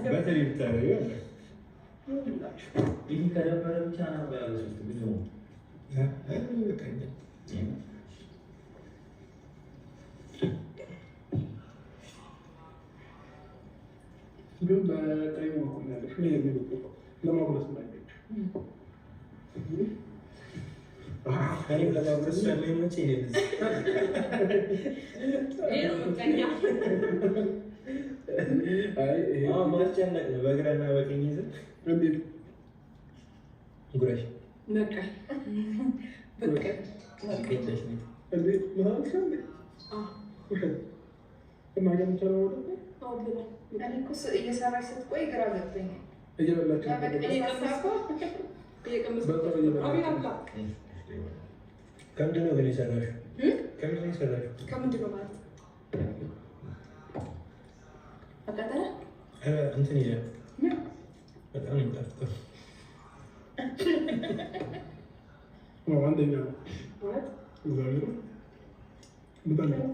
በተለይ ብታረዩ ይህ ከነበረ ብቻ ነው ያለው ብዙ ግን በቀይ መሆን ያለሽ ነው የሚሉት ለማጉረስ ማይገጭ እኔም ለማጉረስ ስለሚመች ይሄ ማስጨነቅ ነው። በግራና በቀኝ ይዘን እንዴት ጉራሽ በቃ በቃ ከይተሽ ነው እንዴት ማለት ነው? ውሸት እና ገምተው ነው እኔ እኮ እየሰራሽ ስትቆይ ግራ ገብቶኛል። እየበላችሁ ከምንድን ነው ግን የሰራሽው? ከምንድን ነው የሰራሽው? ከምንድን ነው ማለት አቃጠለ እንትን ይላል በጣም ይጣፍጣል። አንደኛ ነው እግዚአብሔር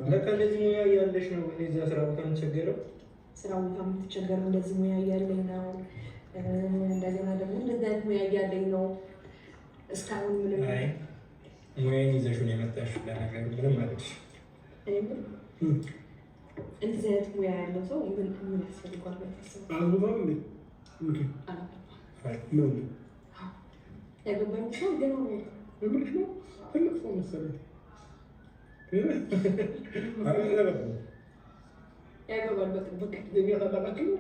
ለካ እንደዚህ ሙያ እያለሽ ነው እዛ ስራ ቦታ የምትቸገረው። ስራ ቦታ የምትቸገረው እንደዚህ ሙያ እያለኝ ነው። እንደገና ደግሞ እንደዚህ አይነት ሙያ እያለኝ ነው። እስካሁን ምንም ሙያን ይዘሽ ነው የመጣሽው። ለነገሩ ምንም አለሽ እንደዚህ አይነት ሙያ ያለው ሰው ምን ያስፈልጓል? ያገባኝ ሰው ገና ነው ትልቅ ሰው መሰለኝ ያገባል። በቃ የኛ ታላቃችሁ ነው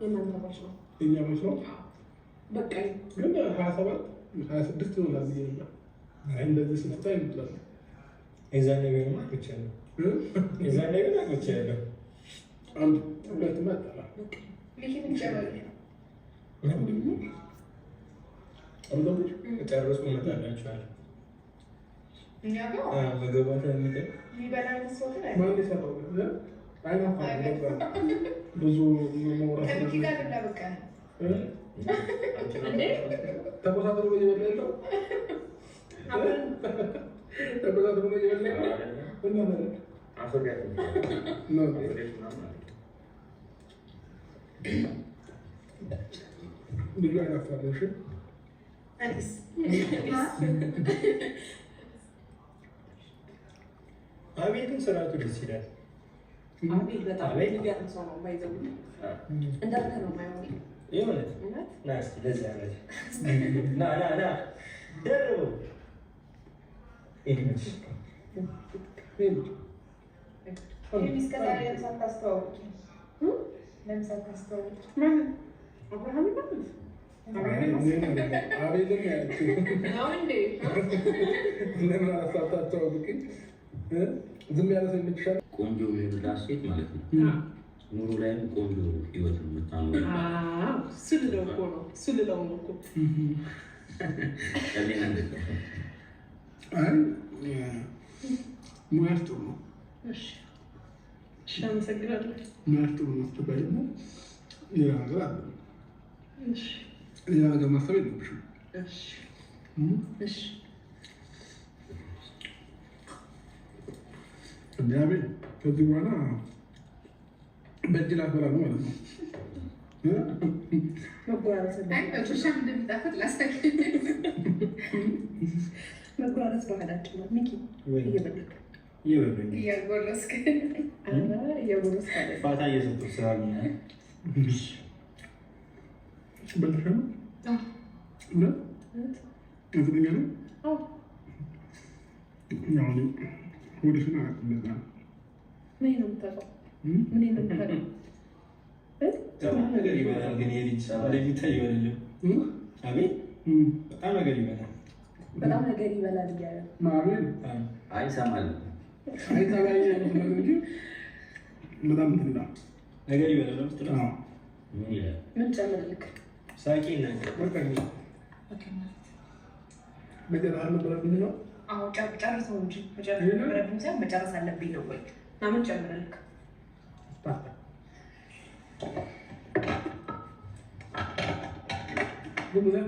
የእናንተ ባሽ ነው የኛ ባሽ ነው። በቃ ግን 27 26 ይሆናል ብዬ ነበር። እንደዚህ ስንታ ይመስላል። የዛኔ ቢሆንማ አግብቻለሁ። የዛኔ ቢሆን አግብቻለሁ። አንድ ሁለት መጣላ ጨርሶ እመጣላችኋለሁ። መገባት የሚጠቅ ብዙ መውራት ተቆሳጥሮ እየበላ ያለው ተቆሳጥሮ እየበላ ልዩ አይናፋለሽ አቤትም ስርዓቱ ደስ ይላል። አቤት በጣም የሚገርም ሰው ነው። ባይዘው እንዳልከ ነው የማይሆን የእውነት ና እስኪ ለዚህ ዓመት ና ደርበው ቆንጆ የምትላት ሴት ማለት ነው። ኑሮ ላይም ቆንጆ ህይወት ነው የምታኖረው። እሱ ልለው እኮ ነው ሙያሽ ጥሩ ነው። እሺ አመሰግናለሁ። ሙያሽ ጥሩ ነው ስትባይ ደግሞ ሌላ ነገር አለ። ሌላ ነገር ማሰብ የለብሽም። እግዚአብሔር ከዚህ በኋላ በእጅ ላትበላ ነው ማለት ነው። መጎራረስ ባህላችን ነው። ሚኪ እያጎረስክ ፋታ እየሰጡት ስራ በልተሻ ነው እርግጠኛ ነው። ወደሽን እንደዛ ነው። ምን ነው የምታውቀው? ምን ነው የምታውቀው? በጣም ነገር ይበላል። ግን የልጅ ለሊታ ይበላል። አቤት በጣም ነገር ይበላል። በጣም ነገር ይበላል እያለ ማቤል አይሰማል። አይታባይ ነው እንጂ በጣም ትንዳ ነገር ይበላል። ምትለው ምን ይላል? ምን ጨምርልክ? ሳቂ ነገር ወጣኝ። ነገር አለ ብለኝ ነው። አዎ ጨርሰው እንጂ መጨረስ አለብኝ ነው ወይ? እና ምን ጨምርልክ?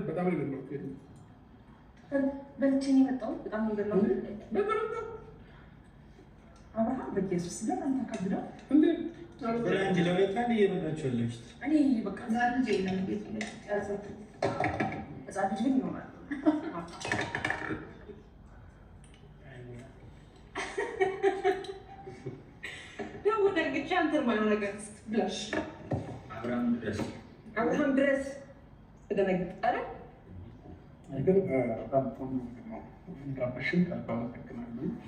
በጣም ነው በልቼን የመጣሁት በጣም ነው አብርሃም በኢየሱስ ለምን ተከብደው እንዴ በላንጂ ለሁለት አንድ እየበላችሁ ያለችው እኔ በቃ ዛሬ ልጅ የለም ቤት ነው ያዘት እዛት ልጅ ምን ይሆናል ደግሞ ደግጬ አንተን ማለት ነገር ብላሽ አብርሃም ድረስ ተደነግጥ አይደል ግን በጣም ጋበሽን ካልባለተከናል